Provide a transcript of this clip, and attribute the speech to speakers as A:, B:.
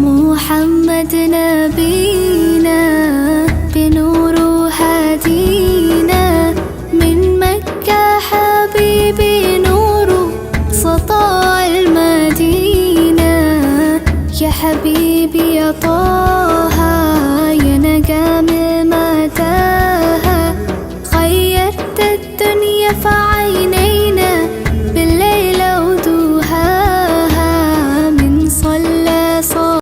A: محمد نبينا بنور هدينا من مكة حبيبي نور سطاع المدينة. يا حبيبي يا طه يا نجم المدينة